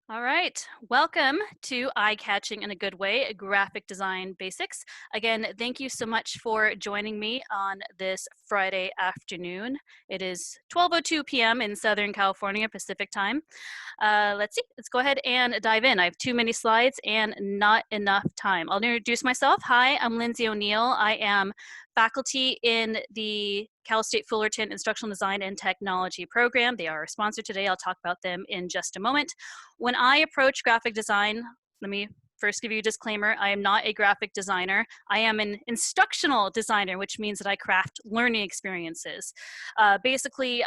All right, welcome to Eye Catching in a Good Way, Graphic Design Basics. Again, thank you so much for joining me on this Friday afternoon. It is 12:02 p.m. in Southern California, Pacific time. Let's go ahead and dive in. I have too many slides and not enough time. I'll introduce myself. Hi, I'm Lindsay O'Neill. I am faculty in the Cal State Fullerton Instructional Design and Technology program. They are our sponsor today. I'll talk about them in just a moment. When I approach graphic design, let me first give you a disclaimer. I am not a graphic designer. I am an instructional designer, which means that I craft learning experiences. Basically,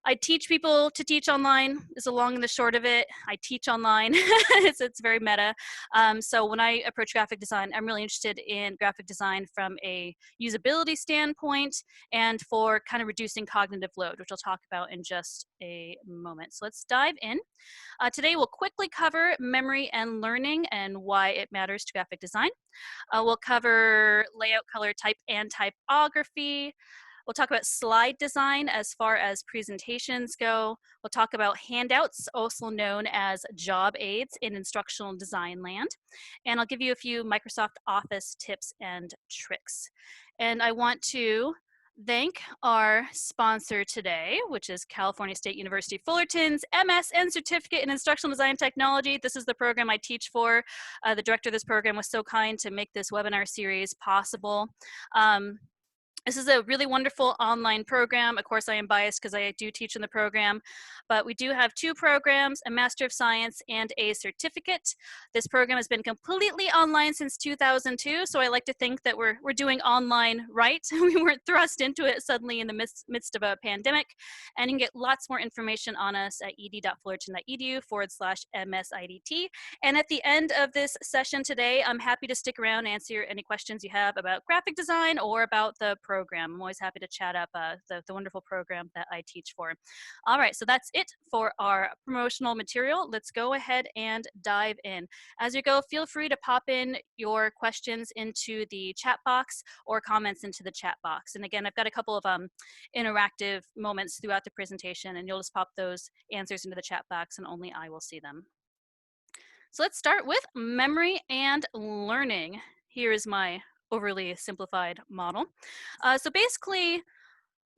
I teach people to teach online is the long and the short of it. I teach online. It's very meta. So when I approach graphic design, I'm really interested in graphic design from a usability standpoint and for kind of reducing cognitive load, which I'll talk about in just a moment. So let's dive in. Today we'll quickly cover memory and learning and why it matters to graphic design. We'll cover layout, color, type, and typography. We'll talk about slide design as far as presentations go. We'll talk about handouts, also known as job aids in instructional design land. And I'll give you a few Microsoft Office tips and tricks. And I want to thank our sponsor today, which is California State University Fullerton's MS and Certificate in Instructional Design Technology. This is the program I teach for. The director of this program was so kind to make this webinar series possible. This is a really wonderful online program. Of course, I am biased because I do teach in the program, but we do have two programs, a Master of Science and a certificate. This program has been completely online since 2002, so I like to think that we're doing online right. We weren't thrust into it suddenly in the midst of a pandemic, and you can get lots more information on us at ed.fullerton.edu/MSIDT. And at the end of this session today, I'm happy to stick around and answer any questions you have about graphic design or about the program. I'm always happy to chat up the wonderful program that I teach for. All right, so that's it for our promotional material. Let's go ahead and dive in. As you go, feel free to pop in your questions into the chat box or comments into the chat box. And again, I've got a couple of interactive moments throughout the presentation, and you'll just pop those answers into the chat box and only I will see them. So let's start with memory and learning. Here is my overly simplified model. So basically,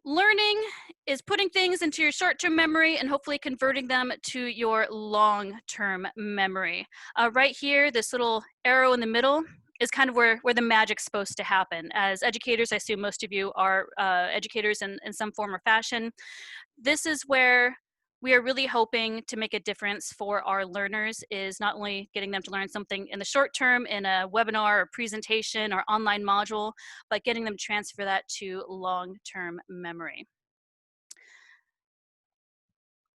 learning is putting things into your short-term memory and hopefully converting them to your long-term memory. Right here, this little arrow in the middle is kind of where the magic's supposed to happen. As educators, I assume most of you are educators in some form or fashion. This is where we are really hoping to make a difference for our learners, is not only getting them to learn something in the short term in a webinar or presentation or online module, but getting them to transfer that to long-term memory.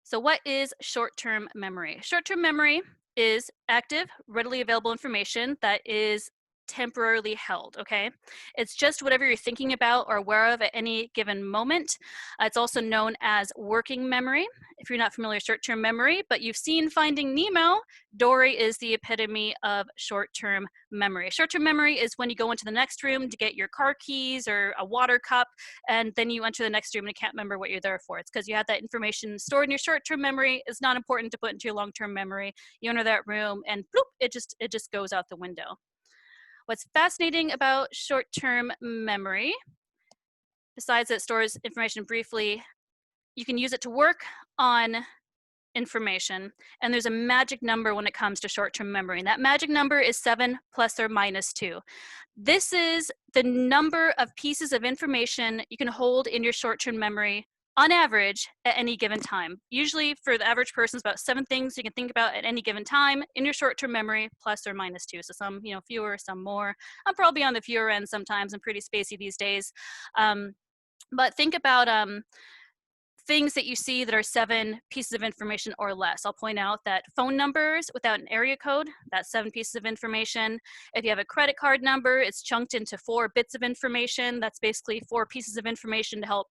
So what is short-term memory? Short-term memory is active, readily available information that is temporarily held, okay? It's just whatever you're thinking about or aware of at any given moment. It's also known as working memory. If you're not familiar with short-term memory, but you've seen Finding Nemo, Dory is the epitome of short-term memory. Short-term memory is when you go into the next room to get your car keys or a water cup, and then you enter the next room and you can't remember what you're there for. It's because you had that information stored in your short-term memory. It's not important to put into your long-term memory. You enter that room and bloop, it just goes out the window. What's fascinating about short-term memory, besides that it stores information briefly, you can use it to work on information, and there's a magic number when it comes to short-term memory, and that magic number is 7 plus or minus 2. This is the number of pieces of information you can hold in your short-term memory on average at any given time. Usually for the average person, it's about 7 things you can think about at any given time in your short-term memory, plus or minus 2. So some, fewer, some more. I'm probably on the fewer end sometimes. I'm pretty spacey these days. But think about things that you see that are 7 pieces of information or less. I'll point out that phone numbers without an area code, that's 7 pieces of information. If you have a credit card number, it's chunked into 4 bits of information. That's basically 4 pieces of information to help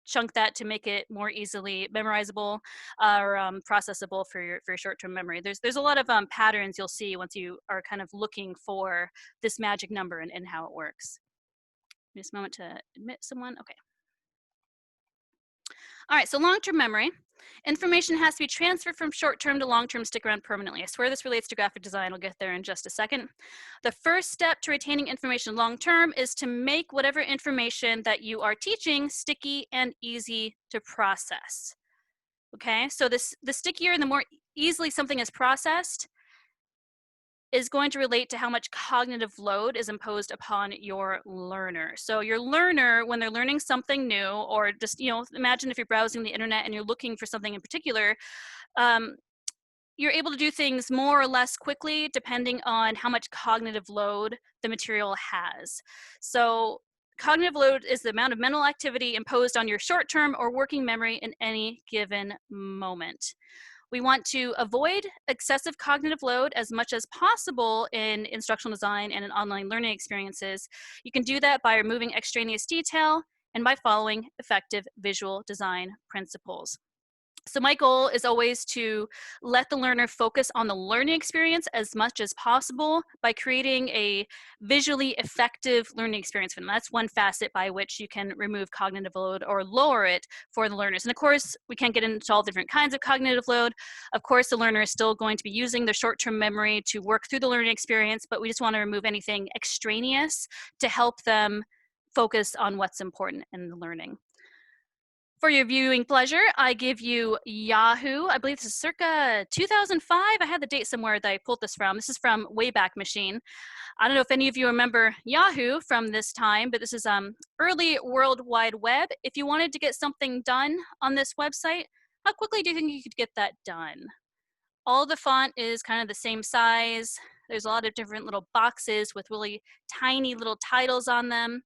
chunk that to make it more easily memorizable or processable for your short-term memory. There's a lot of patterns you'll see once you are kind of looking for this magic number and how it works. Just a moment to admit someone. Okay. All right, so long-term memory. Information has to be transferred from short-term to long-term, stick around permanently. I swear this relates to graphic design. I'll get there in just a second. The first step to retaining information long-term is to make whatever information that you are teaching sticky and easy to process. Okay, so the stickier and the more easily something is processed is going to relate to how much cognitive load is imposed upon your learner. So your learner, when they're learning something new, or just, imagine if you're browsing the internet and you're looking for something in particular, you're able to do things more or less quickly depending on how much cognitive load the material has. So cognitive load is the amount of mental activity imposed on your short-term or working memory in any given moment. We want to avoid excessive cognitive load as much as possible in instructional design and in online learning experiences. You can do that by removing extraneous detail and by following effective visual design principles. So my goal is always to let the learner focus on the learning experience as much as possible by creating a visually effective learning experience for them. That's one facet by which you can remove cognitive load or lower it for the learners. And of course, we can't get into all different kinds of cognitive load. Of course, the learner is still going to be using their short-term memory to work through the learning experience, but we just want to remove anything extraneous to help them focus on what's important in the learning. For your viewing pleasure, I give you Yahoo. I believe this is circa 2005. I had the date somewhere that I pulled this from. This is from Wayback Machine. I don't know if any of you remember Yahoo from this time, but this is early World Wide Web. If you wanted to get something done on this website, how quickly do you think you could get that done? All the font is kind of the same size. There's a lot of different little boxes with really tiny little titles on them.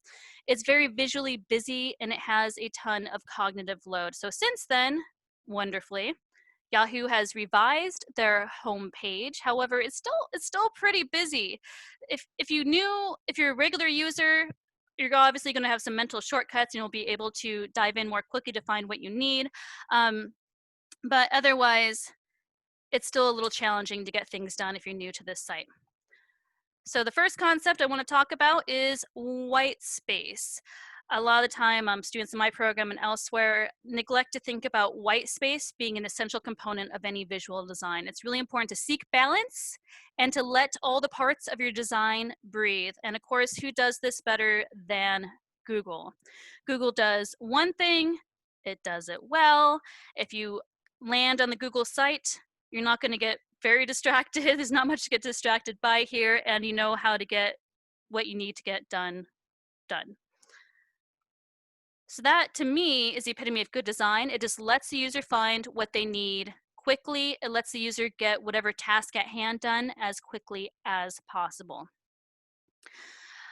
It's very visually busy and it has a ton of cognitive load. So since then, wonderfully, Yahoo has revised their homepage. However, it's still pretty busy. If you're a regular user, you're obviously going to have some mental shortcuts and you'll be able to dive in more quickly to find what you need. But otherwise, it's still a little challenging to get things done if you're new to this site. So the first concept I want to talk about is white space. A lot of the time, students in my program and elsewhere neglect to think about white space being an essential component of any visual design. It's really important to seek balance and to let all the parts of your design breathe. And of course, who does this better than Google? Google does one thing, it does it well. If you land on the Google site, you're not going to get very distracted. There's not much to get distracted by here, and you know how to get what you need to get done. So that, to me, is the epitome of good design. It just lets the user find what they need quickly. It lets the user get whatever task at hand done as quickly as possible.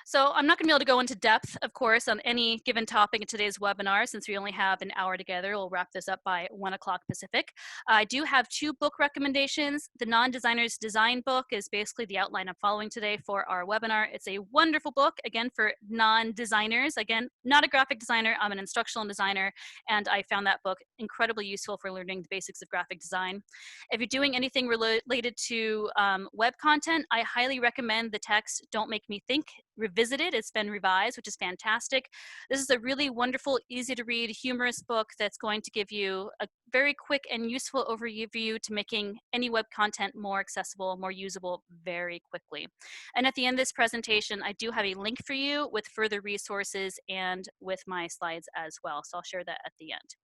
So I'm not going to be able to go into depth, of course, on any given topic in today's webinar, since we only have an hour together. We'll wrap this up by 1 o'clock Pacific. I do have 2 book recommendations. The Non-Designer's Design book is basically the outline I'm following today for our webinar. It's a wonderful book, again, for non-designers. Again, not a graphic designer, I'm an instructional designer, and I found that book incredibly useful for learning the basics of graphic design. If you're doing anything related to web content, I highly recommend the text Don't Make Me Think Revisited. It's been revised, which is fantastic. This is a really wonderful, easy to read, humorous book that's going to give you a very quick and useful overview to making any web content more accessible, more usable very quickly. And at the end of this presentation, I do have a link for you with further resources and with my slides as well. So I'll share that at the end.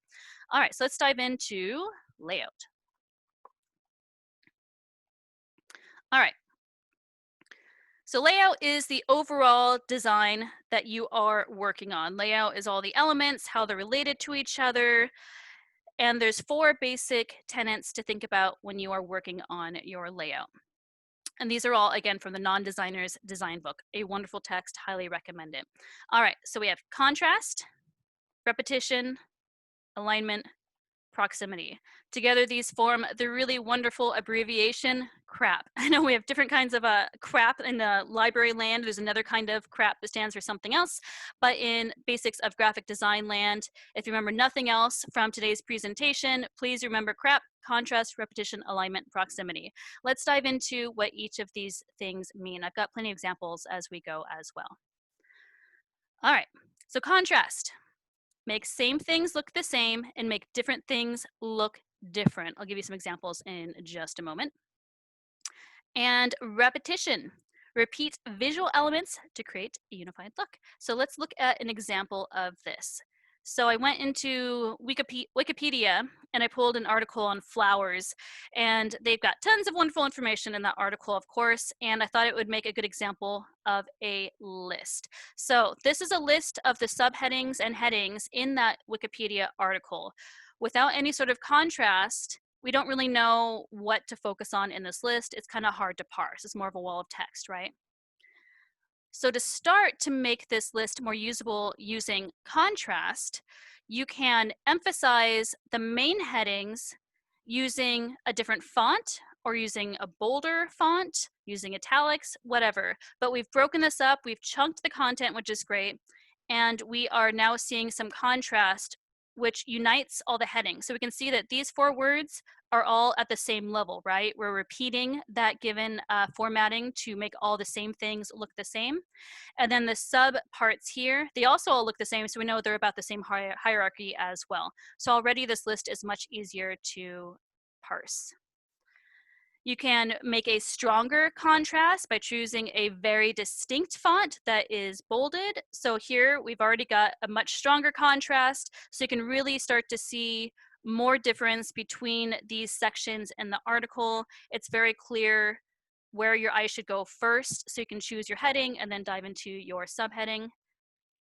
All right, so let's dive into layout. All right. So layout is the overall design that you are working on. Layout is all the elements, how they're related to each other, and there's 4 basic tenets to think about when you are working on your layout. And these are all, again, from the Non-Designer's Design book. A wonderful text, highly recommend it. All right, so we have contrast, repetition, alignment, proximity. Together, these form the really wonderful abbreviation CRAP. I know we have different kinds of CRAP in the library land. There's another kind of CRAP that stands for something else, but in basics of graphic design land, if you remember nothing else from today's presentation, please remember CRAP: contrast, repetition, alignment, proximity. Let's dive into what each of these things mean. I've got plenty of examples as we go as well. All right, so contrast. Make same things look the same and make different things look different. I'll give you some examples in just a moment. And repetition. Repeat visual elements to create a unified look. So let's look at an example of this. So I went into Wikipedia and I pulled an article on flowers, and they've got tons of wonderful information in that article, of course, and I thought it would make a good example of a list. So this is a list of the subheadings and headings in that Wikipedia article. Without any sort of contrast, we don't really know what to focus on in this list. It's kind of hard to parse. It's more of a wall of text, right? So to start to make this list more usable using contrast, you can emphasize the main headings using a different font or using a bolder font, using italics, whatever. But we've broken this up, we've chunked the content, which is great, and we are now seeing some contrast which unites all the headings. So we can see that these 4 words are all at the same level, right? We're repeating that given formatting to make all the same things look the same. And then the sub parts here, they also all look the same, so we know they're about the same hierarchy as well. So already this list is much easier to parse. You can make a stronger contrast by choosing a very distinct font that is bolded. So here we've already got a much stronger contrast, so you can really start to see more difference between these sections in the article. It's very clear where your eye should go first, so you can choose your heading and then dive into your subheading.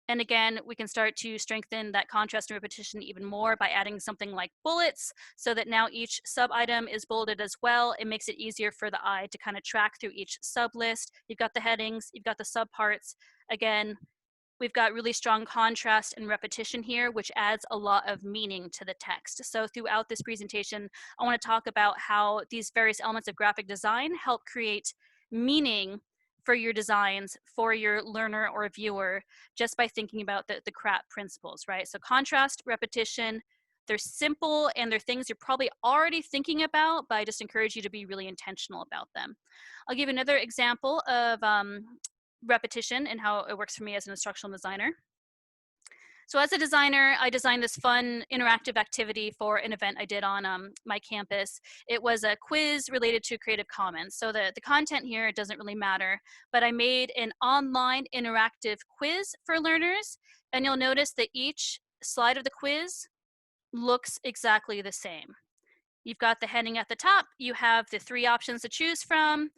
And again, we can start to strengthen that contrast and repetition even more by adding something like bullets, so that now each sub item is bolded as well. It makes it easier for the eye to kind of track through each sub list. You've got the headings, you've got the sub parts. Again, we've got really strong contrast and repetition here, which adds a lot of meaning to the text. So throughout this presentation, I want to talk about how these various elements of graphic design help create meaning for your designs, for your learner or viewer, just by thinking about the CRAP principles, right? So contrast, repetition, they're simple and they're things you're probably already thinking about, but I just encourage you to be really intentional about them. I'll give another example of repetition and how it works for me as an instructional designer. So as a designer, I designed this fun interactive activity for an event I did on my campus. It was a quiz related to Creative Commons. So the content here doesn't really matter, but I made an online interactive quiz for learners, and you'll notice that each slide of the quiz looks exactly the same. You've got the heading at the top, you have the 3 options to choose from,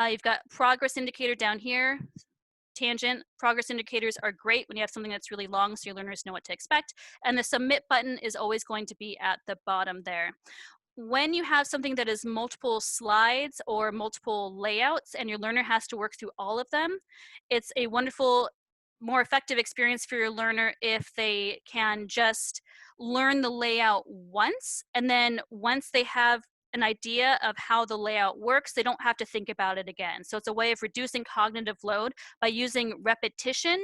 you've got progress indicator down here, tangent. Progress indicators are great when you have something that's really long so your learners know what to expect. And the submit button is always going to be at the bottom there. When you have something that is multiple slides or multiple layouts and your learner has to work through all of them, it's a wonderful, more effective experience for your learner if they can just learn the layout once, and then once they have an idea of how the layout works, they don't have to think about it again. So it's a way of reducing cognitive load by using repetition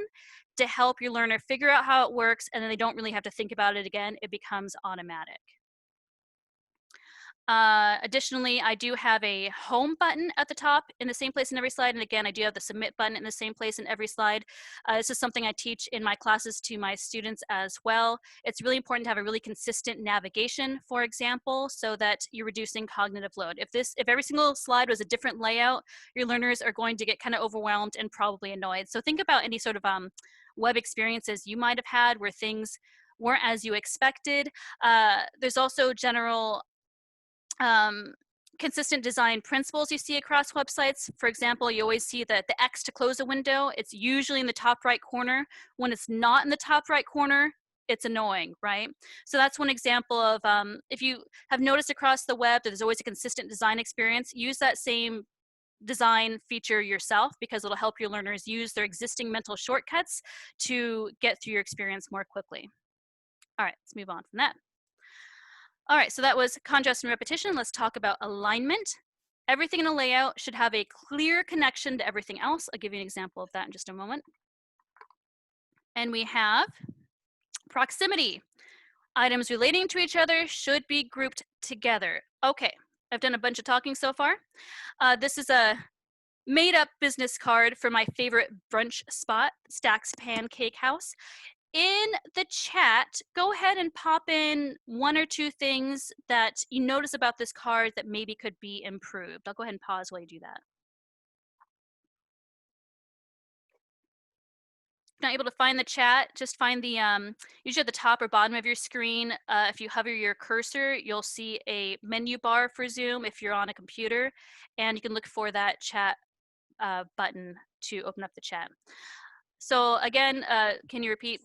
to help your learner figure out how it works, and then they don't really have to think about it again. It becomes automatic. Additionally, I do have a home button at the top in the same place in every slide. And again, I do have the submit button in the same place in every slide. This is something I teach in my classes to my students as well. It's really important to have a really consistent navigation, for example, so that you're reducing cognitive load. If every single slide was a different layout, your learners are going to get kind of overwhelmed and probably annoyed. So think about any sort of web experiences you might have had where things weren't as you expected. There's also general consistent design principles you see across websites. For example, you always see the X to close a window. It's usually in the top right corner. When it's not in the top right corner, it's annoying, right? So that's one example of, if you have noticed across the web that there's always a consistent design experience, use that same design feature yourself, because it'll help your learners use their existing mental shortcuts to get through your experience more quickly. All right, let's move on from that. All right, so that was contrast and repetition. Let's talk about alignment. Everything in a layout should have a clear connection to everything else. I'll give you an example of that in just a moment. And we have proximity. Items relating to each other should be grouped together. Okay, I've done a bunch of talking so far. This is a made up business card for my favorite brunch spot, Stack's Pancake House. in the chat, go ahead and pop in 1 or 2 things that you notice about this card that maybe could be improved. I'll go ahead and pause while you do that. If not able to find the chat, just find the usually at the top or bottom of your screen. If you hover your cursor, you'll see a menu bar for Zoom if you're on a computer, and you can look for that chat button to open up the chat. So again, can you repeat?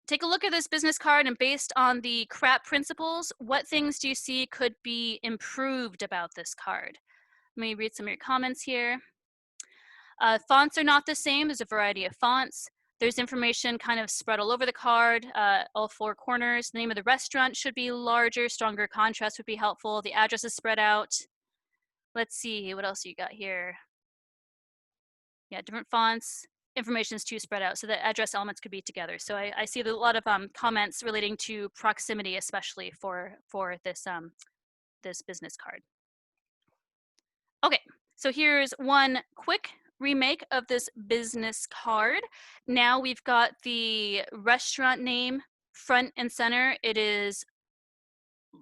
Take a look at this business card, and based on the CRAP principles, what things do you see could be improved about this card? Let me read some of your comments here. Fonts are not the same. There's a variety of fonts. There's information kind of spread all over the card, all 4 corners. The name of the restaurant should be larger. Stronger contrast would be helpful. The address is spread out. Let's see, what else you got here? Yeah, different fonts. Information is too spread out, so the address elements could be together. So I see a lot of comments relating to proximity, especially for this this business card. Okay, so here's one quick remake of this business card. Now we've got the restaurant name front and center. It is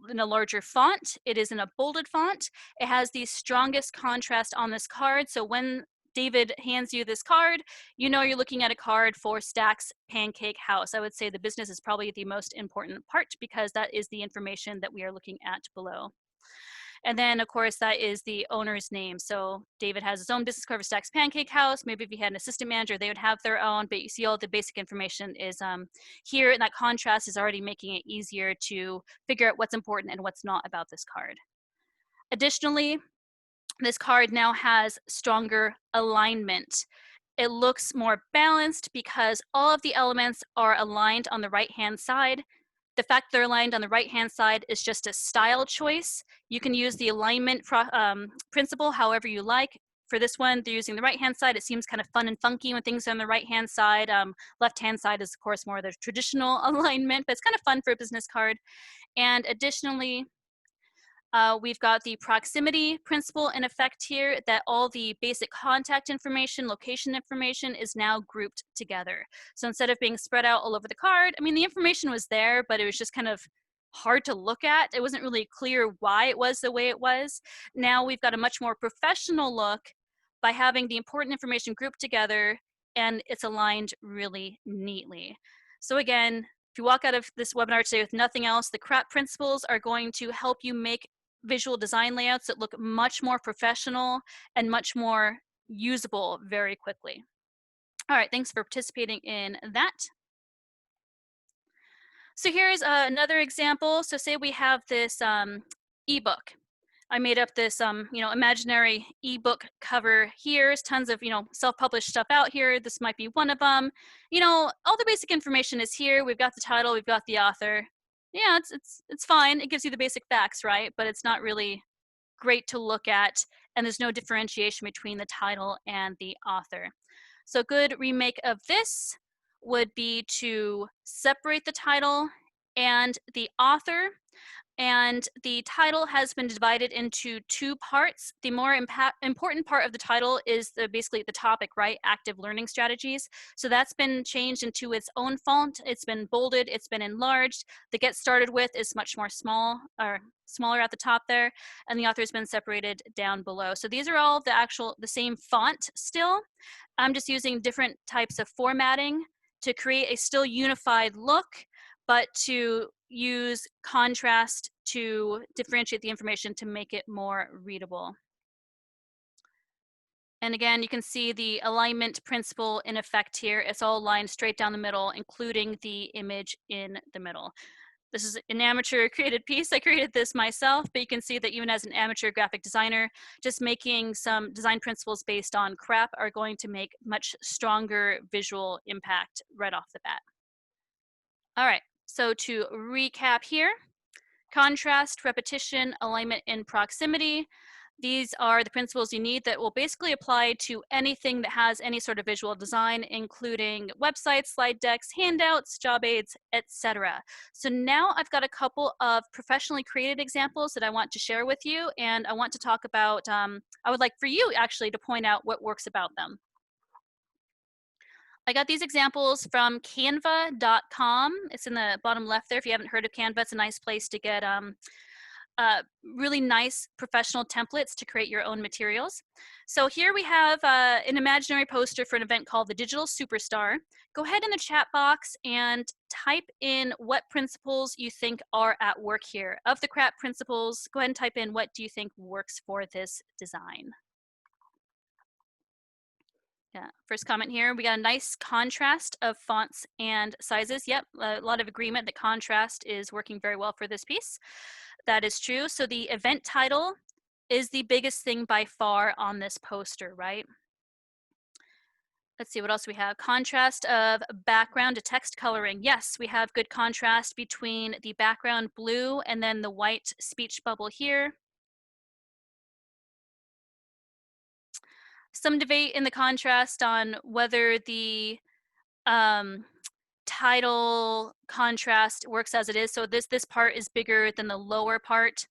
in a larger font. It is in a bolded font. It has the strongest contrast on this card. So when David hands you this card, you know you're looking at a card for Stack's Pancake House. I would say the business is probably the most important part because that is the information that we are looking at below. And then, of course, that is the owner's name. So David has his own business card for Stack's Pancake House. Maybe if he had an assistant manager, they would have their own. But you see all the basic information is here, and that contrast is already making it easier to figure out what's important and what's not about this card. Additionally, this card now has stronger alignment. It looks more balanced because all of the elements are aligned on the right-hand side. The fact they're aligned on the right-hand side is just a style choice. You can use the alignment principle however you like. For this one, they're using the right-hand side. It seems kind of fun and funky when things are on the right-hand side. Left-hand side is, of course, more the traditional alignment, but it's kind of fun for a business card. And additionally, we've got the proximity principle in effect here, that all the basic contact information, location information is now grouped together. So instead of being spread out all over the card, I mean, the information was there, but it was just kind of hard to look at. It wasn't really clear why it was the way it was. Now we've got a much more professional look by having the important information grouped together, and it's aligned really neatly. So again, if you walk out of this webinar today with nothing else, the CRAP principles are going to help you make visual design layouts that look much more professional and much more usable very quickly. All right, thanks for participating in that. So here's another example. So say we have this ebook. I made up this imaginary ebook cover here. There's tons of self-published stuff out here. This might be one of them. All the basic information is here. We've got the title, we've got the author. Yeah, it's fine. It gives you the basic facts, right? But it's not really great to look at, and there's no differentiation between the title and the author. So a good remake of this would be to separate the title and the author. And the title has been divided into 2 parts. The more important part of the title is basically the topic, right? Active learning strategies. So that's been changed into its own font. It's been bolded, it's been enlarged. The get started with is much more smaller at the top there, and the author has been separated down below. So these are all the same font still. I'm just using different types of formatting to create a still unified look, but to use contrast to differentiate the information to make it more readable. And again, you can see the alignment principle in effect here. It's all aligned straight down the middle, including the image in the middle. This is an amateur created piece. I created this myself, but you can see that even as an amateur graphic designer, just making some design principles based on CRAP are going to make much stronger visual impact right off the bat. All right, so to recap here, contrast, repetition, alignment, and proximity. These are the principles you need that will basically apply to anything that has any sort of visual design, including websites, slide decks, handouts, job aids, etc. So now I've got a couple of professionally created examples that I want to share with you, and I want to talk about, I would like for you actually to point out what works about them. I got these examples from canva.com. It's in the bottom left there. If you haven't heard of Canva, it's a nice place to get really nice professional templates to create your own materials. So here we have an imaginary poster for an event called the Digital Superstar. Go ahead in the chat box and type in what principles you think are at work here. Of the CRAP principles, go ahead and type in what do you think works for this design. Yeah, first comment here, we got a nice contrast of fonts and sizes. Yep, a lot of agreement that contrast is working very well for this piece. That is true. So the event title is the biggest thing by far on this poster, right? Let's see what else we have. Contrast of background to text coloring. Yes, we have good contrast between the background blue and then the white speech bubble here. Some debate in the contrast on whether the title contrast works as it is. So this part is bigger than the lower part.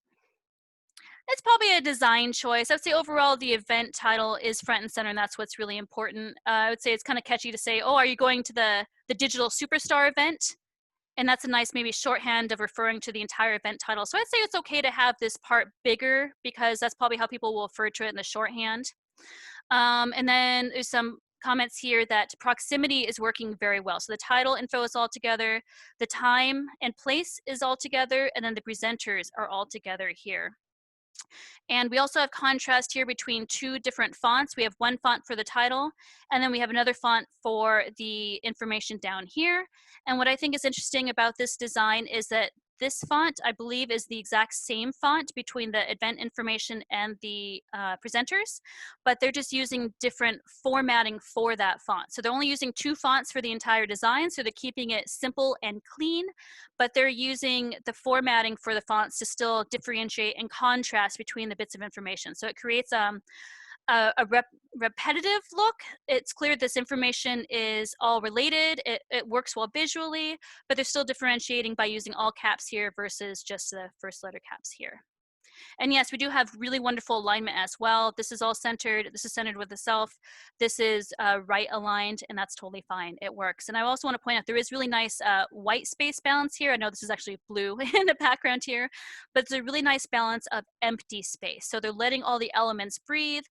It's probably a design choice. I would say overall the event title is front and center, and that's what's really important. I would say it's kind of catchy to say, oh, are you going to the Digital Superstar event? And that's a nice maybe shorthand of referring to the entire event title. So I'd say it's okay to have this part bigger because that's probably how people will refer to it in the shorthand. And then there's some comments here that proximity is working very well. So the title info is all together, the time and place is all together, and then the presenters are all together here. And we also have contrast here between two different fonts. We have one font for the title, and then we have another font for the information down here. And what I think is interesting about this design is that this font, I believe, is the exact same font between the event information and the presenters, but they're just using different formatting for that font. So they're only using two fonts for the entire design, so they're keeping it simple and clean, but they're using the formatting for the fonts to still differentiate and contrast between the bits of information. So it creates repetitive look. It's clear this information is all related. It works well visually, but they're still differentiating by using all caps here versus just the first letter caps here. And yes, we do have really wonderful alignment as well. This is all centered. This is centered with the self. This is right aligned, and that's totally fine. It works. And I also want to point out there is really nice white space balance here. I know this is actually blue in the background here, but it's a really nice balance of empty space. So they're letting all the elements breathe.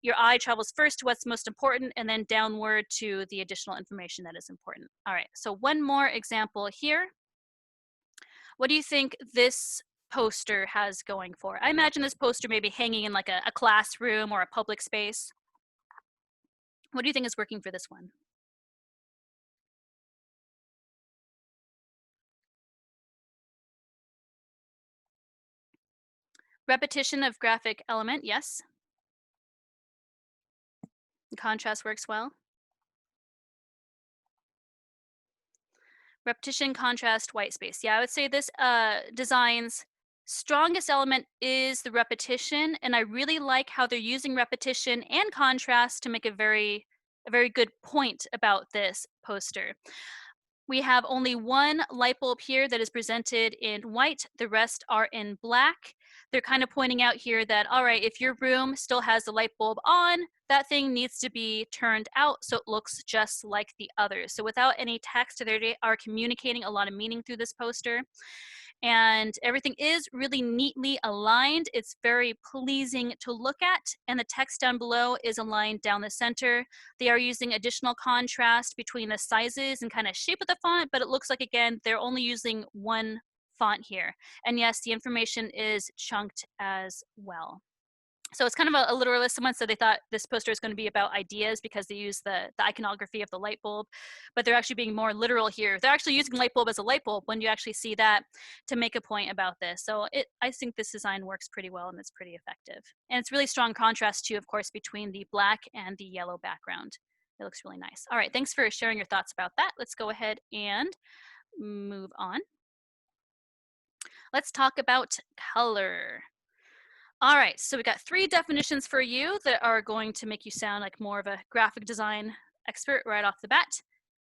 Your eye travels first to what's most important and then downward to the additional information that is important. All right, so one more example here. What do you think this poster has going for? I imagine this poster may be hanging in like a classroom or a public space. What do you think is working for this one? Repetition of graphic element, yes. Contrast works well. Repetition, contrast, white space. Yeah, I would say this design's strongest element is the repetition, and I really like how they're using repetition and contrast to make a very good point about this poster. We have only one light bulb here that is presented in white. The rest are in black. They're kind of pointing out here that, all right, if your room still has the light bulb on, that thing needs to be turned out so it looks just like the others. So without any text, they are communicating a lot of meaning through this poster. And everything is really neatly aligned. It's very pleasing to look at, and the text down below is aligned down the center. They are using additional contrast between the sizes and kind of shape of the font, but it looks like, again, they're only using one font here. And yes, the information is chunked as well. So it's kind of a literalist. Someone said they thought this poster is going to be about ideas because they use the iconography of the light bulb, but they're actually being more literal here. They're actually using light bulb as a light bulb when you actually see that to make a point about this. So I think this design works pretty well and it's pretty effective. And it's really strong contrast too, of course, between the black and the yellow background. It looks really nice. All right, thanks for sharing your thoughts about that. Let's go ahead and move on. Let's talk about color. All right, so we got 3 definitions for you that are going to make you sound like more of a graphic design expert right off the bat.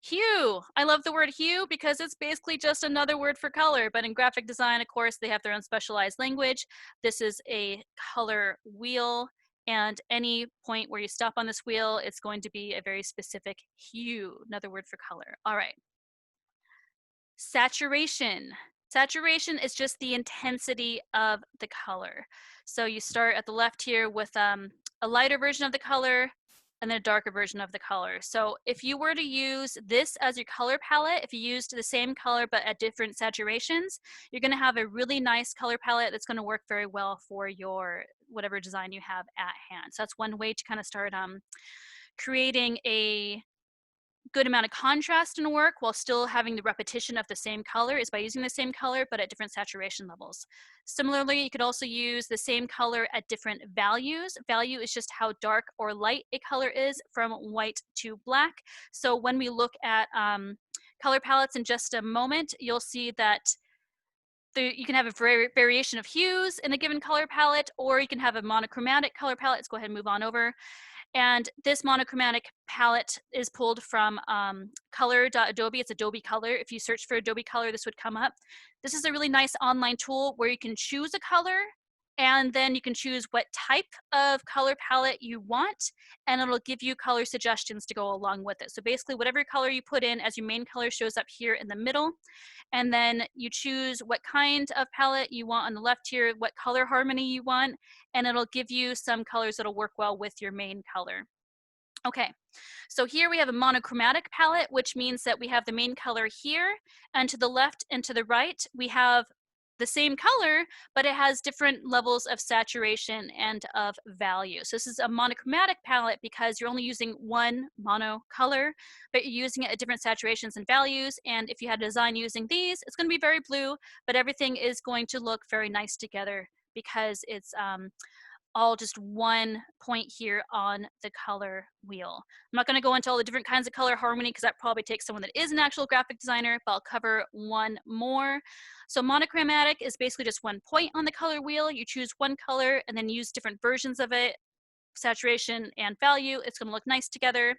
Hue. I love the word hue because it's basically just another word for color, but in graphic design, of course, they have their own specialized language. This is a color wheel, and any point where you stop on this wheel, it's going to be a very specific hue, another word for color. All right. Saturation. Saturation is just the intensity of the color. So you start at the left here with a lighter version of the color and then a darker version of the color. So if you were to use this as your color palette, if you used the same color but at different saturations, you're going to have a really nice color palette that's going to work very well for your whatever design you have at hand. So that's one way to kind of start creating a good amount of contrast in work while still having the repetition of the same color is by using the same color but at different saturation levels. Similarly, you could also use the same color at different values. Value is just how dark or light a color is from white to black. So when we look at color palettes in just a moment, you'll see that you can have a variation of hues in a given color palette, or you can have a monochromatic color palette. Let's go ahead and move on over. And this monochromatic palette is pulled from color.adobe. It's Adobe Color. If you search for Adobe Color, this would come up. This is a really nice online tool where you can choose a color and then you can choose what type of color palette you want, and it'll give you color suggestions to go along with it. So basically whatever color you put in as your main color shows up here in the middle, and then you choose what kind of palette you want on the left here, what color harmony you want, and it'll give you some colors that'll work well with your main color. Okay, so here we have a monochromatic palette, which means that we have the main color here, and to the left and to the right, we have the same color, but it has different levels of saturation and of value. So this is a monochromatic palette because you're only using one mono color, but you're using it at different saturations and values. And if you had a design using these, it's going to be very blue, but everything is going to look very nice together because it's all just one point here on the color wheel. I'm not going to go into all the different kinds of color harmony because that probably takes someone that is an actual graphic designer, but I'll cover one more. So monochromatic is basically just one point on the color wheel. You choose one color and then use different versions of it, saturation and value. It's going to look nice together.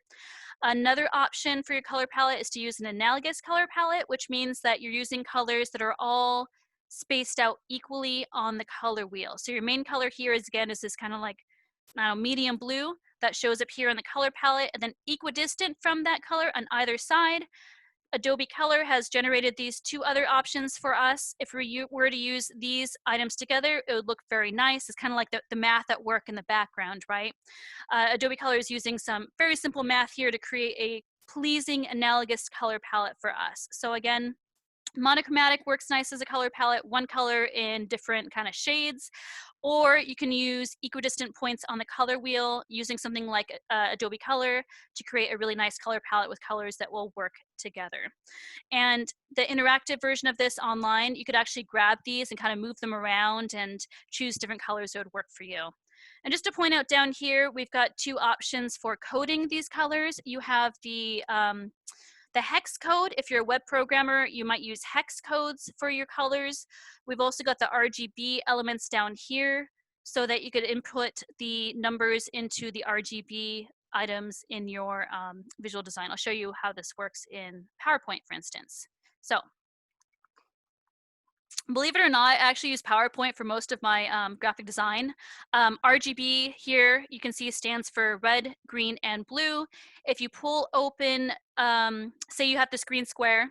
Another option for your color palette is to use an analogous color palette, which means that you're using colors that are all spaced out equally on the color wheel. So your main color here is this kind of like medium blue that shows up here on the color palette, and then equidistant from that color on either side. Adobe Color has generated these two other options for us. If we were to use these items together, it would look very nice. It's kind of like the math at work in the background, right? Adobe Color is using some very simple math here to create a pleasing analogous color palette for us. So again, monochromatic works nice as a color palette, one color in different kind of shades, or you can use equidistant points on the color wheel using something like Adobe Color to create a really nice color palette with colors that will work together. And the interactive version of this online, you could actually grab these and kind of move them around and choose different colors that would work for you. And just to point out down here, we've got two options for coding these colors. You have the hex code. If you're a web programmer, you might use hex codes for your colors. We've also got the RGB elements down here so that you could input the numbers into the RGB items in your visual design. I'll show you how this works in PowerPoint, for instance. So believe it or not, I actually use PowerPoint for most of my graphic design. RGB here, you can see stands for red, green, and blue. If you pull open, say you have this green square,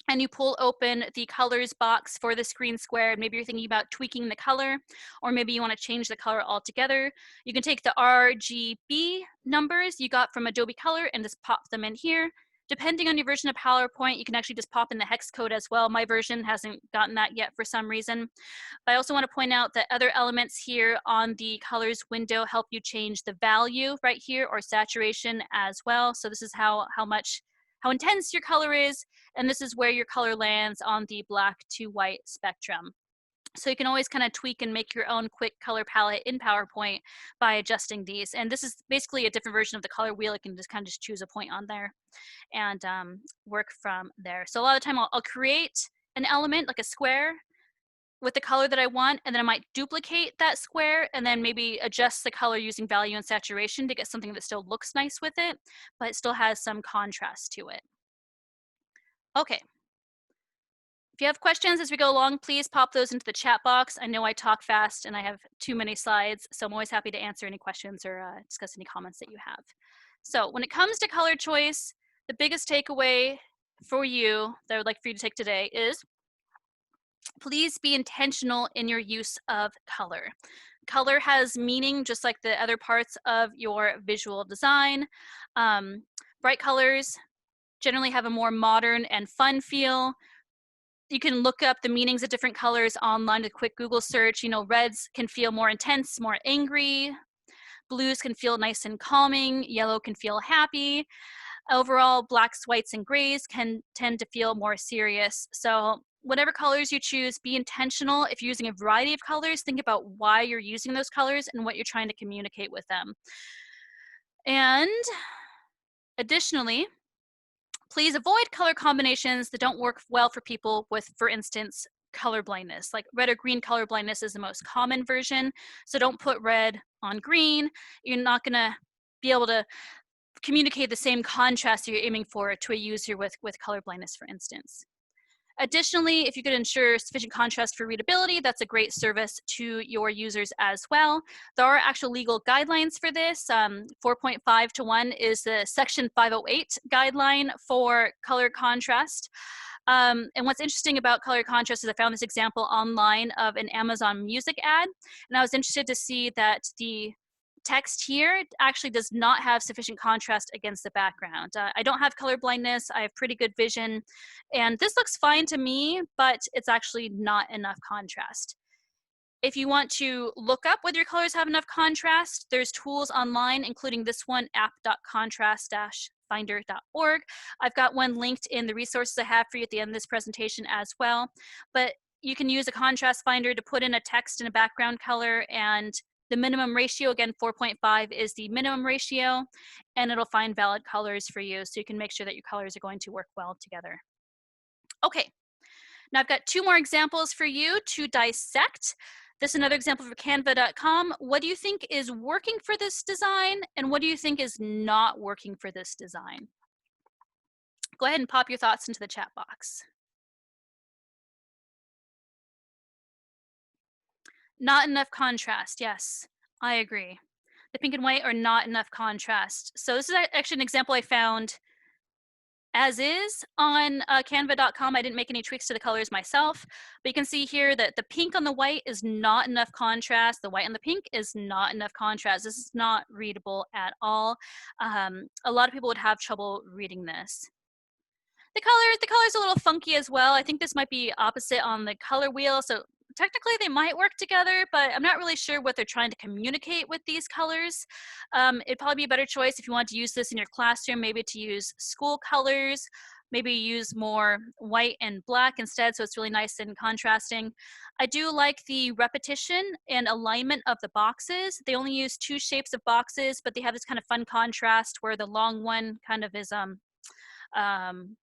and you pull open the colors box for the screen square, maybe you're thinking about tweaking the color, or maybe you want to change the color altogether, you can take the RGB numbers you got from Adobe Color and just pop them in here. Depending on your version of PowerPoint, you can actually just pop in the hex code as well. My version hasn't gotten that yet for some reason. But I also want to point out that other elements here on the colors window help you change the value right here, or saturation as well. So this is how intense your color is, and this is where your color lands on the black to white spectrum. So you can always kind of tweak and make your own quick color palette in PowerPoint by adjusting these. And this is basically a different version of the color wheel. You can just kind of just choose a point on there and work from there. So a lot of the time I'll create an element like a square with the color that I want, and then I might duplicate that square and then maybe adjust the color using value and saturation to get something that still looks nice with it, but it still has some contrast to it. Okay. If you have questions as we go along, please pop those into the chat box. I know I talk fast and I have too many slides, so I'm always happy to answer any questions or discuss any comments that you have. So when it comes to color choice, the biggest takeaway for you that I would like for you to take today is please be intentional in your use of color. Color has meaning just like the other parts of your visual design. Bright colors generally have a more modern and fun feel. You can look up the meanings of different colors online with a quick Google search. You know, reds can feel more intense, more angry. Blues can feel nice and calming. Yellow can feel happy. Overall, blacks, whites, and grays can tend to feel more serious. So whatever colors you choose, be intentional. If you're using a variety of colors, think about why you're using those colors and what you're trying to communicate with them. And additionally, please avoid color combinations that don't work well for people with, for instance, color blindness. Like red or green color blindness is the most common version. So don't put red on green. You're not gonna be able to communicate the same contrast you're aiming for to a user with color blindness, for instance. Additionally, if you could ensure sufficient contrast for readability, that's a great service to your users as well. There are actual legal guidelines for this. 4.5 to 1 is the Section 508 guideline for color contrast. And what's interesting about color contrast is I found this example online of an Amazon Music ad, and I was interested to see that the text here actually does not have sufficient contrast against the background. I don't have color blindness, I have pretty good vision, and this looks fine to me, but it's actually not enough contrast. If you want to look up whether your colors have enough contrast, there's tools online, including this one, app.contrast-finder.org. I've got one linked in the resources I have for you at the end of this presentation as well. But you can use a contrast finder to put in a text and a background color, and the minimum ratio, again, 4.5 is the minimum ratio, and it'll find valid colors for you so you can make sure that your colors are going to work well together. Okay, now I've got two more examples for you to dissect. This is another example for canva.com. What do you think is working for this design, and what do you think is not working for this design? Go ahead and pop your thoughts into the chat box. Not enough contrast, yes, I agree. The pink and white are not enough contrast. So this is actually an example I found as is on canva.com. I didn't make any tweaks to the colors myself, but you can see here that the pink on the white is not enough contrast. The white on the pink is not enough contrast. This is not readable at all. A lot of people would have trouble reading this. The color's a little funky as well. I think this might be opposite on the color wheel, so technically they might work together, but I'm not really sure what they're trying to communicate with these colors. It'd probably be a better choice if you want to use this in your classroom, maybe to use school colors, maybe use more white and black instead, so it's really nice and contrasting. I do like the repetition and alignment of the boxes. They only use two shapes of boxes, but they have this kind of fun contrast where the long one kind of is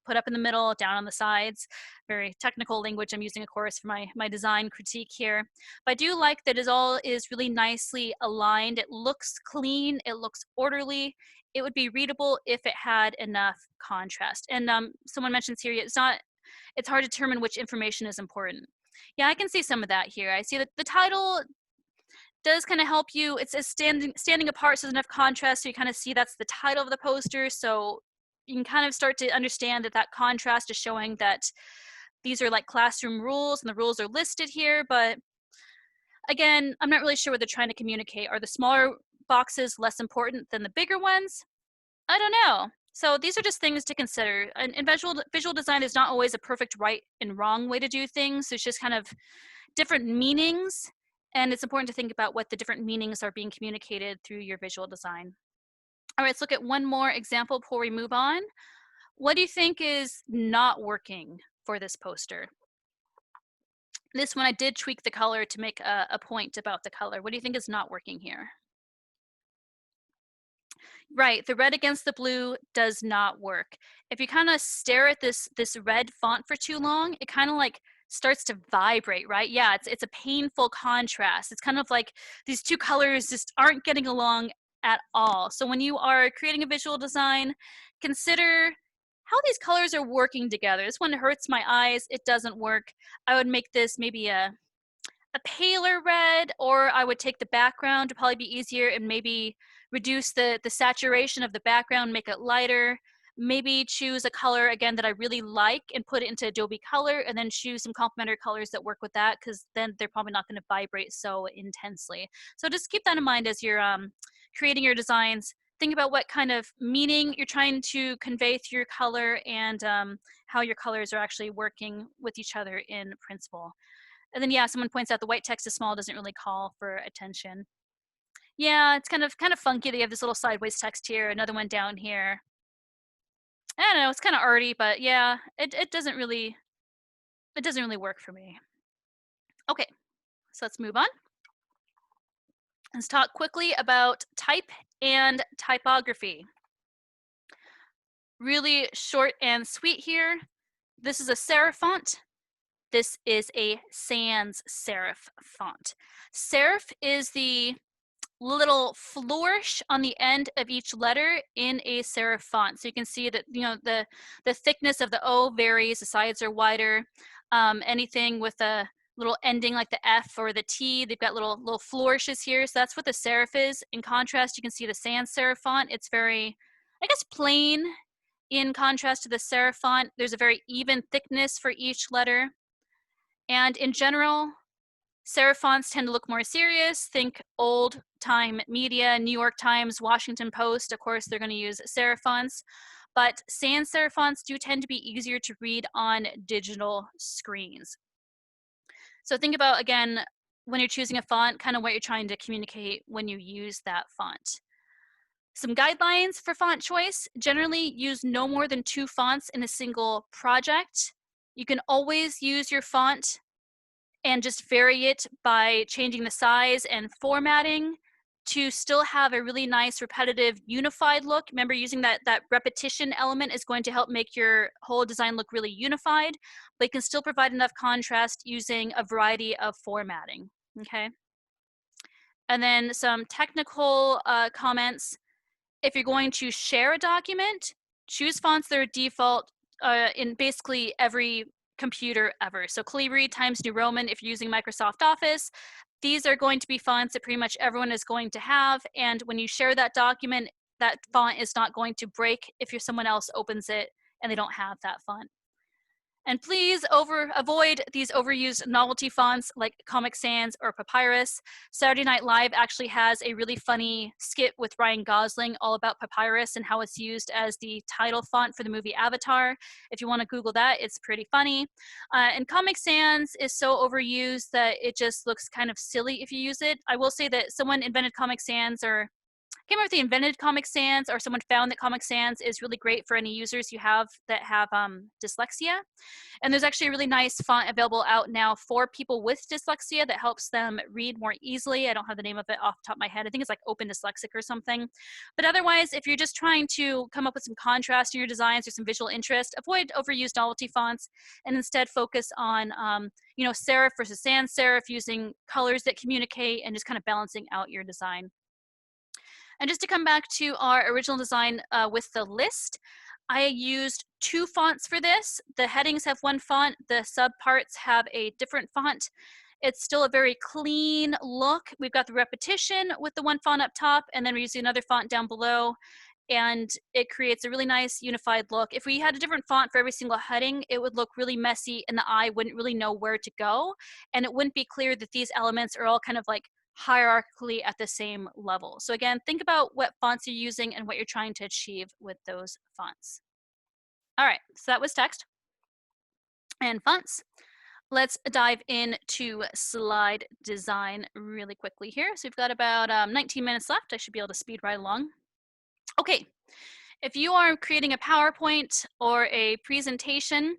put up in the middle, down on the sides. Very technical language I'm using, of course, for my design critique here. But I do like that it all is really nicely aligned. It looks clean, it looks orderly. It would be readable if it had enough contrast. And someone mentions here, it's hard to determine which information is important. Yeah, I can see some of that here. I see that the title does kind of help you. It's standing apart, so there's enough contrast, so you kind of see that's the title of the poster. So you can kind of start to understand that contrast is showing that these are like classroom rules and the rules are listed here. But again, I'm not really sure what they're trying to communicate. Are the smaller boxes less important than the bigger ones? I don't know. So these are just things to consider. In visual design, there's not always a perfect right and wrong way to do things. There's just kind of different meanings. And it's important to think about what the different meanings are being communicated through your visual design. All right, let's look at one more example before we move on. What do you think is not working for this poster? This one I did tweak the color to make a point about the color. What do you think is not working here? Right, the red against the blue does not work. If you kind of stare at this red font for too long, it kind of like starts to vibrate, right? Yeah, it's a painful contrast. It's kind of like these two colors just aren't getting along at all. So when you are creating a visual design, consider how these colors are working together. This one hurts my eyes. It doesn't work. I would make this maybe a paler red, or I would take the background to probably be easier and maybe reduce the saturation of the background, make it lighter. Maybe choose a color again that I really like and put it into Adobe Color, and then choose some complementary colors that work with that, because then they're probably not going to vibrate so intensely. So just keep that in mind as you're creating your designs. Think about what kind of meaning you're trying to convey through your color, and how your colors are actually working with each other in principle. And then, yeah, someone points out the white text is small, doesn't really call for attention. Yeah, it's kind of funky. They have this little sideways text here, another one down here. I don't know, it's kind of arty, but yeah, it doesn't really work for me. Okay, so let's move on. Let's talk quickly about type and typography. Really short and sweet here. This is a serif font. This is a sans serif font. Serif is the little flourish on the end of each letter in a serif font. So you can see that, you know, the thickness of the O varies, the sides are wider. Anything with a little ending like the F or the T, they've got little flourishes here. So that's what the serif is. In contrast, you can see the sans serif font. It's very, I guess, plain in contrast to the serif font. There's a very even thickness for each letter. And in general, serif fonts tend to look more serious. Think old time media, New York Times, Washington Post. Of course, they're going to use serif fonts. But sans serif fonts do tend to be easier to read on digital screens. So think about, again, when you're choosing a font, kind of what you're trying to communicate when you use that font. Some guidelines for font choice: generally use no more than 2 fonts in a single project. You can always use your font and just vary it by changing the size and formatting to still have a really nice, repetitive, unified look. Remember, using that repetition element is going to help make your whole design look really unified, but you can still provide enough contrast using a variety of formatting, okay? And then some technical comments. If you're going to share a document, choose fonts that are default in basically every computer ever. So Calibri, Times New Roman, if you're using Microsoft Office, these are going to be fonts that pretty much everyone is going to have. And when you share that document, that font is not going to break if someone else opens it and they don't have that font. And please avoid these overused novelty fonts like Comic Sans or Papyrus. Saturday Night Live actually has a really funny skit with Ryan Gosling all about Papyrus and how it's used as the title font for the movie Avatar. If you want to Google that, it's pretty funny. And Comic Sans is so overused that it just looks kind of silly if you use it. I will say that someone invented Comic Sans, or I can't remember if they invented Comic Sans or someone found that Comic Sans is really great for any users you have that have dyslexia. And there's actually a really nice font available out now for people with dyslexia that helps them read more easily. I don't have the name of it off the top of my head. I think it's like Open Dyslexic or something. But otherwise, if you're just trying to come up with some contrast in your designs or some visual interest, avoid overused novelty fonts and instead focus on you know, serif versus sans serif, using colors that communicate and just kind of balancing out your design. And just to come back to our original design with the list, I used 2 fonts for this. The headings have 1 font, the subparts have a different font. It's still a very clean look. We've got the repetition with the 1 font up top, and then we're using another font down below, and it creates a really nice unified look. If we had a different font for every single heading, it would look really messy and the eye wouldn't really know where to go, and it wouldn't be clear that these elements are all kind of like hierarchically at the same level. So again, think about what fonts you're using and what you're trying to achieve with those fonts. All right, so that was text and fonts. Let's dive into slide design really quickly here. So we've got about 19 minutes left. I should be able to speed right along. Okay, if you are creating a PowerPoint or a presentation,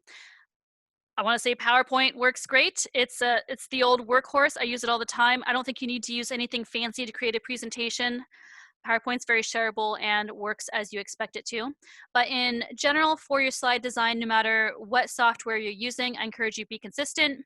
I want to say PowerPoint works great. It's the old workhorse. I use it all the time. I don't think you need to use anything fancy to create a presentation. PowerPoint's very shareable and works as you expect it to. But in general, for your slide design, no matter what software you're using, I encourage you to be consistent.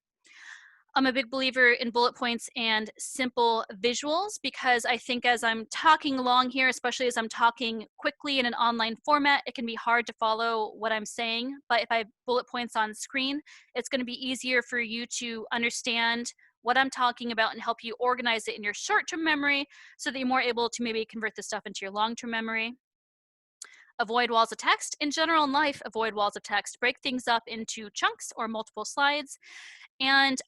I'm a big believer in bullet points and simple visuals because I think as I'm talking along here, especially as I'm talking quickly in an online format, it can be hard to follow what I'm saying. But if I have bullet points on screen, it's going to be easier for you to understand what I'm talking about and help you organize it in your short-term memory so that you're more able to maybe convert this stuff into your long-term memory. Avoid walls of text. In general in life, avoid walls of text. Break things up into chunks or multiple slides. And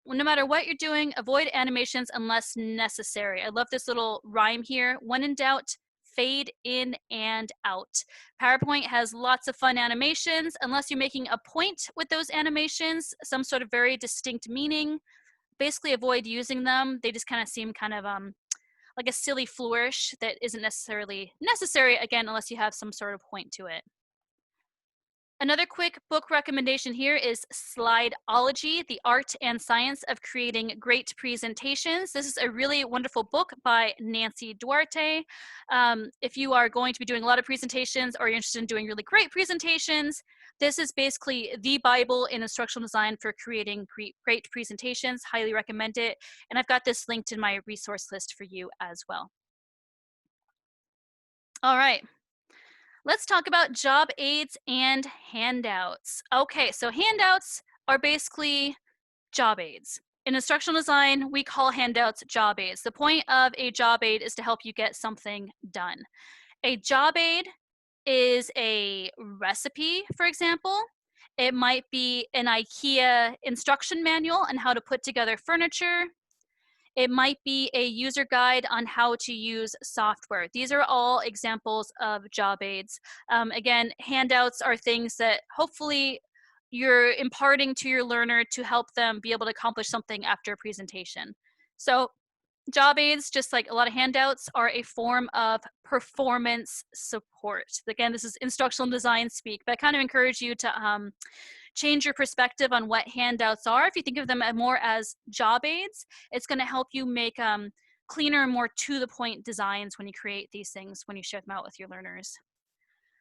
no matter what you're doing, avoid animations unless necessary. I love this little rhyme here. When in doubt, fade in and out. PowerPoint has lots of fun animations. Unless you're making a point with those animations, some sort of very distinct meaning, basically avoid using them. They just kind of seem kind of like a silly flourish that isn't necessarily necessary, again, unless you have some sort of point to it. Another quick book recommendation here is Slideology, The Art and Science of Creating Great Presentations. This is a really wonderful book by Nancy Duarte. If you are going to be doing a lot of presentations or you're interested in doing really great presentations, this is basically the Bible in instructional design for creating great presentations. Highly recommend it. And I've got this linked in my resource list for you as well. All right. Let's talk about job aids and handouts. Okay, so handouts are basically job aids. In instructional design, we call handouts job aids. The point of a job aid is to help you get something done. A job aid is a recipe, for example. It might be an IKEA instruction manual on how to put together furniture. It might be a user guide on how to use software. These are all examples of job aids. Again, handouts are things that hopefully you're imparting to your learner to help them be able to accomplish something after a presentation. So job aids, just like a lot of handouts, are a form of performance support. Again, this is instructional design speak, but I kind of encourage you to change your perspective on what handouts are. If you think of them more as job aids, it's going to help you make cleaner and more to the point designs when you create these things, when you share them out with your learners.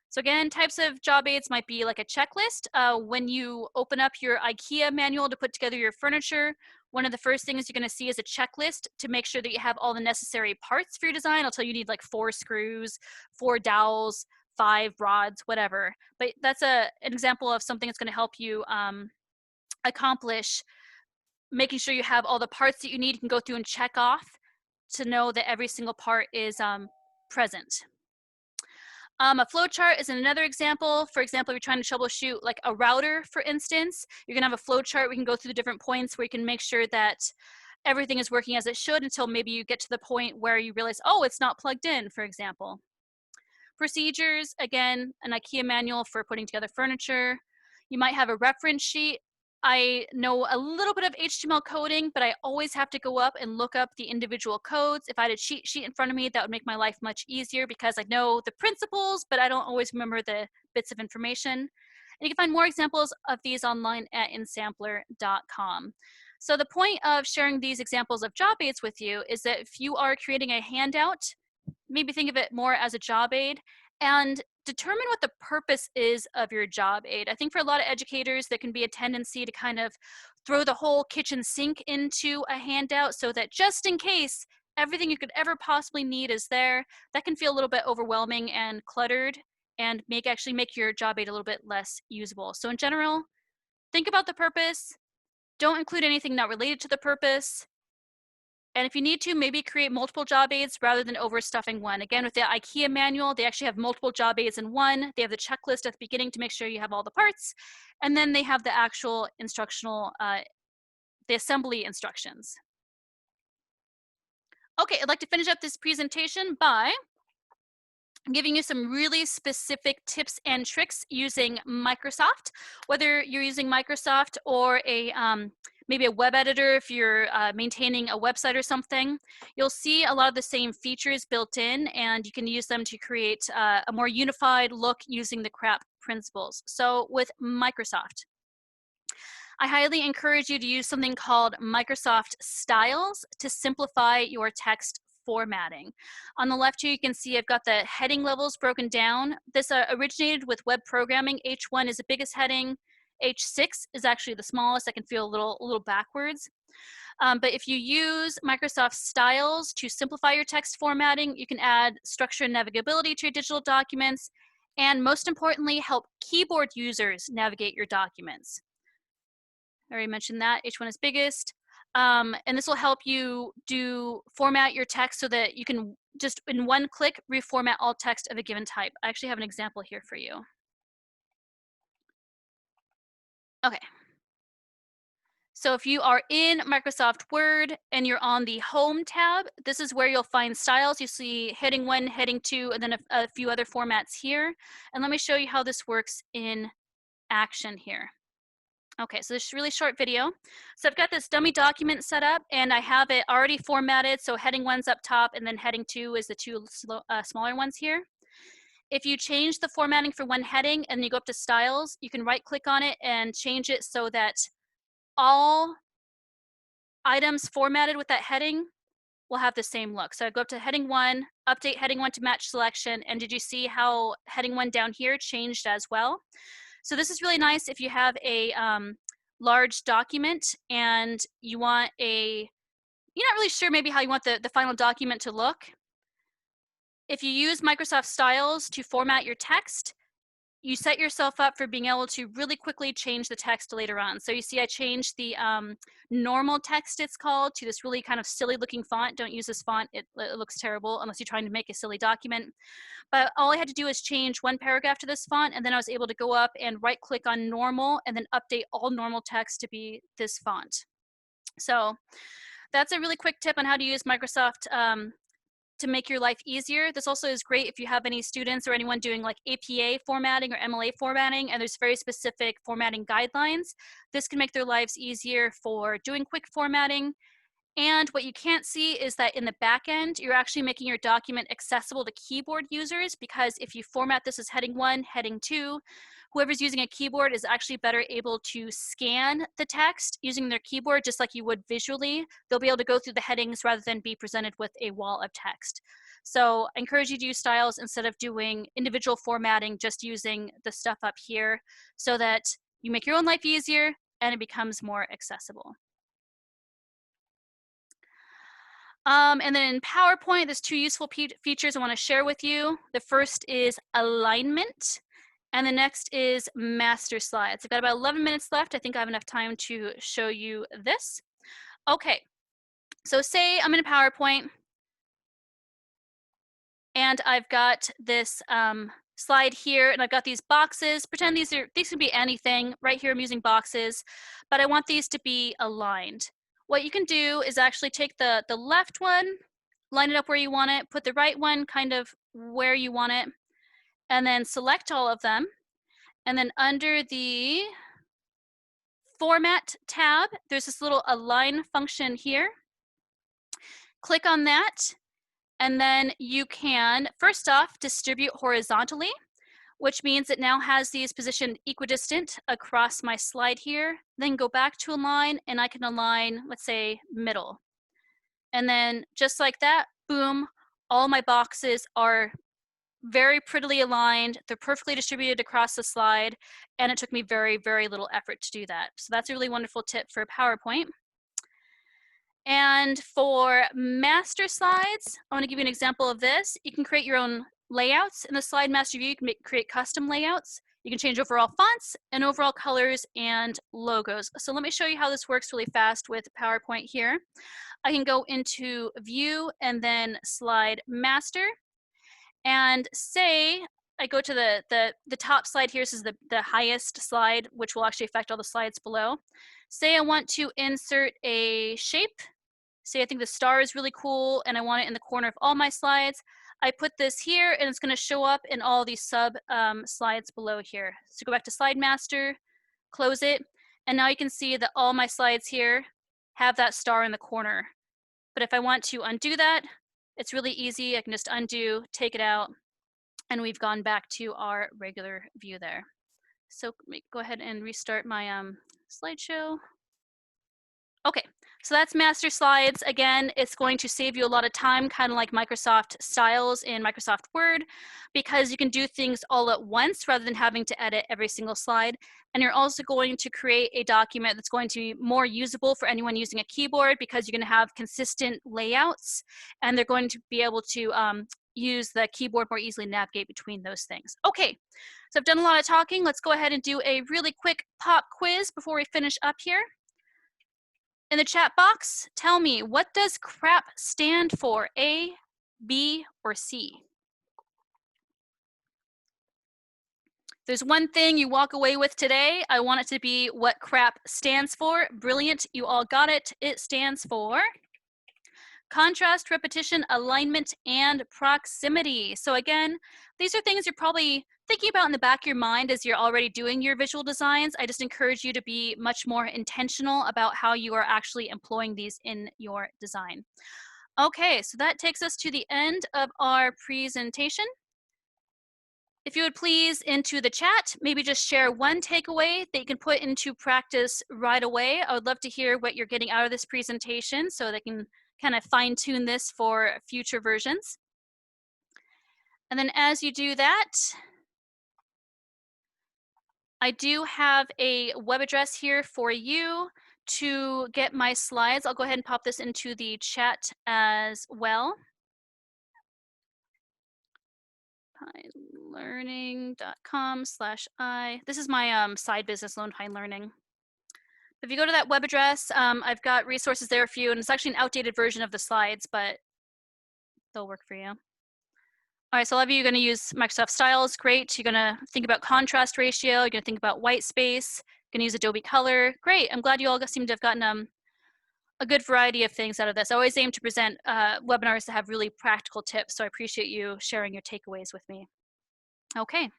So again, types of job aids might be like a checklist. When you open up your IKEA manual to put together your furniture, one of the first things you're going to see is a checklist to make sure that you have all the necessary parts for your design. I'll tell you need like 4 screws, 4 dowels, 5 rods, whatever. But that's an example of something that's going to help you accomplish making sure you have all the parts that you need. You can go through and check off to know that every single part is present. A flowchart is another example. For example, if you're trying to troubleshoot like a router, for instance, you're gonna have a flowchart. We can go through the different points where you can make sure that everything is working as it should until maybe you get to the point where you realize, oh, it's not plugged in, for example. Procedures, again, an IKEA manual for putting together furniture. You might have a reference sheet. I know a little bit of HTML coding, but I always have to go up and look up the individual codes. If I had a cheat sheet in front of me, that would make my life much easier because I know the principles, but I don't always remember the bits of information. And you can find more examples of these online at insampler.com. So the point of sharing these examples of job aids with you is that if you are creating a handout, maybe think of it more as a job aid and determine what the purpose is of your job aid. I think for a lot of educators, there can be a tendency to kind of throw the whole kitchen sink into a handout so that just in case everything you could ever possibly need is there. That can feel a little bit overwhelming and cluttered and actually make your job aid a little bit less usable. So in general, think about the purpose. Don't include anything not related to the purpose. And if you need to, maybe create multiple job aids rather than overstuffing one. Again, with the IKEA manual, they actually have multiple job aids in one. They have the checklist at the beginning to make sure you have all the parts. And then they have the actual instructional, the assembly instructions. Okay, I'd like to finish up this presentation by giving you some really specific tips and tricks using Microsoft. Whether you're using Microsoft or a maybe a web editor if you're maintaining a website or something, you'll see a lot of the same features built in, and you can use them to create a more unified look using the CRAP principles. So with Microsoft, I highly encourage you to use something called Microsoft Styles to simplify your text formatting. On the left here, you can see I've got the heading levels broken down. This originated with web programming. H1 is the biggest heading, H6 is actually the smallest. I can feel a little backwards. But if you use Microsoft Styles to simplify your text formatting, you can add structure and navigability to your digital documents, and most importantly, help keyboard users navigate your documents. I already mentioned that. H1 is biggest. And this will help you format your text so that you can just in one click reformat all text of a given type. I actually have an example here for you. Okay. So if you are in Microsoft Word and you're on the Home tab, this is where you'll find styles. You see heading 1, heading 2, and then a few other formats here. And let me show you how this works in action here. Okay, so this is a really short video. So I've got this dummy document set up and I have it already formatted. So heading 1's up top and then heading 2 is the two smaller ones here. If you change the formatting for one heading and you go up to styles, you can right click on it and change it so that all items formatted with that heading will have the same look. So I go up to heading 1, update heading 1 to match selection, and did you see how heading 1 down here changed as well? So this is really nice if you have a large document and you want you're not really sure maybe how you want the final document to look. If you use Microsoft Styles to format your text, you set yourself up for being able to really quickly change the text later on. So you see I changed the normal text, it's called, to this really kind of silly looking font. Don't use this font, it looks terrible unless you're trying to make a silly document. But all I had to do is change one paragraph to this font, and then I was able to go up and right click on normal and then update all normal text to be this font. So that's a really quick tip on how to use Microsoft to make your life easier. This also is great if you have any students or anyone doing like APA formatting or MLA formatting, and there's very specific formatting guidelines. This can make their lives easier for doing quick formatting. And what you can't see is that in the back end, you're actually making your document accessible to keyboard users, because if you format this as heading 1, heading 2, whoever's using a keyboard is actually better able to scan the text using their keyboard just like you would visually. They'll be able to go through the headings rather than be presented with a wall of text. So I encourage you to use styles instead of doing individual formatting, just using the stuff up here so that you make your own life easier and it becomes more accessible. And then in PowerPoint, there's two useful features I want to share with you. The first is alignment, and the next is master slides. I've got about 11 minutes left. I think I have enough time to show you this. Okay, so say I'm in a PowerPoint, and I've got this slide here, and I've got these boxes. Pretend these can be anything. Right here I'm using boxes, but I want these to be aligned. What you can do is actually take the left one, line it up where you want it, put the right one kind of where you want it, and then select all of them. And then under the Format tab, there's this little align function here. Click on that, and then you can, first off, distribute horizontally, which means it now has these positioned equidistant across my slide here. Then go back to align, and I can align, let's say, middle. And then just like that, boom, all my boxes are very prettily aligned. They're perfectly distributed across the slide, and it took me very, very little effort to do that. So that's a really wonderful tip for PowerPoint. And for master slides, I want to give you an example of this. You can create your own layouts. In the slide master view, you can create custom layouts. You can change overall fonts and overall colors and logos. So let me show you how this works really fast with PowerPoint here. I can go into view and then slide master. And say I go to the top slide here. This is the highest slide, which will actually affect all the slides below. Say I want to insert a shape. Say I think the star is really cool and I want it in the corner of all my slides. I put this here and it's going to show up in all these sub slides below here. So go back to slide master, close it, and now you can see that all my slides here have that star in the corner. But if I want to undo that, it's really easy. I can just undo, take it out, and we've gone back to our regular view there. So let me go ahead and restart my slideshow. Okay, So that's master slides. Again, it's going to save you a lot of time, kind of like Microsoft Styles in Microsoft Word, because you can do things all at once rather than having to edit every single slide. And you're also going to create a document that's going to be more usable for anyone using a keyboard, because you're going to have consistent layouts, and they're going to be able to use the keyboard more easily, navigate between those things. Okay, so I've done a lot of talking. Let's go ahead and do a really quick pop quiz before we finish up here. In the chat box, tell me, what does CRAP stand for? A, B, or C? There's one thing you walk away with today. I want it to be what CRAP stands for. Brilliant, you all got it. It stands for contrast, repetition, alignment, and proximity. So again, these are things you're probably thinking about in the back of your mind as you're already doing your visual designs. I just encourage you to be much more intentional about how you are actually employing these in your design. Okay, so that takes us to the end of our presentation. If you would please, into the chat, maybe just share one takeaway that you can put into practice right away. I would love to hear what you're getting out of this presentation so they can kind of fine tune this for future versions. And then as you do that, I do have a web address here for you to get my slides. I'll go ahead and pop this into the chat as well. pinelearning.com/I. This is my side business, Lone Pine Learning. If you go to that web address, I've got resources there for you, and it's actually an outdated version of the slides, but they'll work for you. All right, so a lot of you are going to use Microsoft Styles. Great. You're going to think about contrast ratio. You're going to think about white space. You're going to use Adobe Color. Great. I'm glad you all seem to have gotten a good variety of things out of this. I always aim to present webinars that have really practical tips, so I appreciate you sharing your takeaways with me. Okay.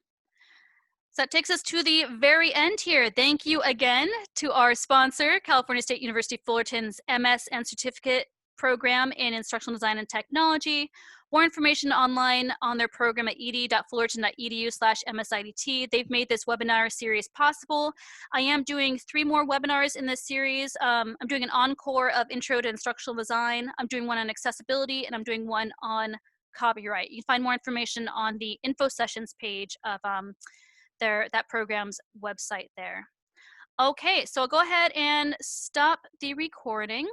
So that takes us to the very end here. Thank you again to our sponsor, California State University Fullerton's MS and Certificate Program in Instructional Design and Technology. More information online on their program at ed.fullerton.edu/MSIDT. They've made this webinar series possible. I am doing 3 more webinars in this series. I'm doing an encore of Intro to Instructional Design. I'm doing one on accessibility, and I'm doing one on copyright. You can find more information on the info sessions page of that program's website there. Okay, so I'll go ahead and stop the recording.